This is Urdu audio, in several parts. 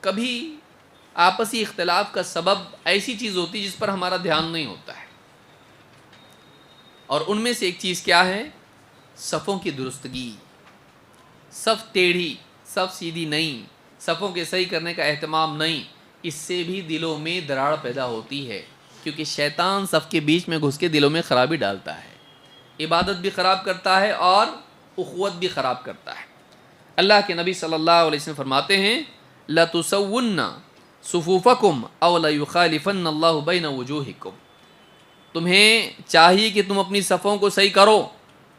کبھی آپسی اختلاف کا سبب ایسی چیز ہوتی ہے جس پر ہمارا دھیان نہیں ہوتا ہے، اور ان میں سے ایک چیز کیا ہے؟ صفوں کی درستگی. صف ٹیڑھی، صف سیدھی نہیں، صفوں کے صحیح کرنے کا اہتمام نہیں، اس سے بھی دلوں میں دراڑ پیدا ہوتی ہے، کیونکہ شیطان صف کے بیچ میں گھس کے دلوں میں خرابی ڈالتا ہے، عبادت بھی خراب کرتا ہے اور اخوت بھی خراب کرتا ہے. اللہ کے نبی صلی اللہ علیہ وسلم فرماتے ہیں لَتُسَوُّنَّ صُفُوفَكُمْ أَوْ لَيُخَالِفَنَّ اللَّهُ بَيْنَ وُجُوهِكُمْ، تمہیں چاہیے کہ تم اپنی صفوں کو صحیح کرو،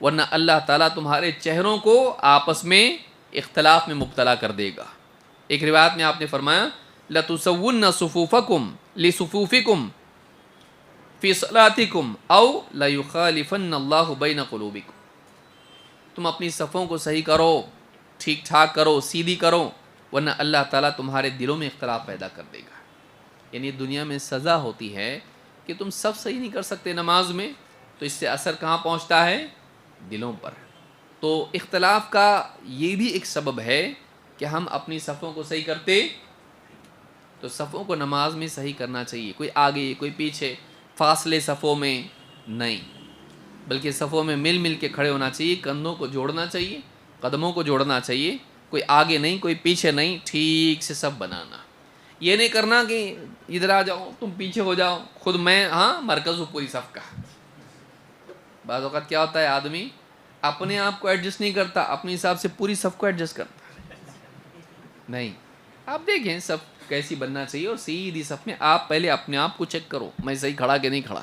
ورنہ اللہ تعالیٰ تمہارے چہروں کو آپس میں اختلاف میں مبتلا کر دے گا. ایک روایت میں آپ نے فرمایا لَتُسَوُّنَّ صُفُوفَكُمْ لِصُفُوفِكُمْ فِي صَلَاتِكُمْ أَوْ لَيُخَالِفَنَّ اللَّهُ بَيْنَ قُلُوبِكُمْ، تم اپنی صفوں کو صحیح کرو، ٹھیک ٹھاک کرو، سیدھی کرو، ورنہ اللہ تعالیٰ تمہارے دلوں میں اختلاف پیدا کر دے گا. یعنی دنیا میں سزا ہوتی ہے کہ تم سب صحیح نہیں کر سکتے نماز میں، تو اس سے اثر کہاں پہنچتا ہے؟ دلوں پر. تو اختلاف کا یہ بھی ایک سبب ہے کہ ہم اپنی صفوں کو صحیح کرتے، تو صفوں کو نماز میں صحیح کرنا چاہیے، کوئی آگے کوئی پیچھے، فاصلے صفوں میں نہیں، بلکہ صفوں میں مل مل کے کھڑے ہونا چاہیے، کندھوں کو جوڑنا چاہیے، قدموں کو جوڑنا چاہیے، کوئی آگے نہیں کوئی پیچھے نہیں، ٹھیک سے سب بنانا. یہ نہیں کرنا کہ ادھر آ جاؤ تم پیچھے ہو جاؤ، خود میں مرکز ہوں پوری صف کا. بعض اوقات کیا ہوتا ہے آدمی اپنے آپ کو ایڈجسٹ نہیں کرتا، اپنے حساب سے پوری صف کو ایڈجسٹ کرتا. نہیں، آپ دیکھیں صف کیسی بننا چاہیے، اور سیدھی صف میں آپ پہلے اپنے آپ کو چیک کرو میں صحیح کھڑا کہ نہیں کھڑا.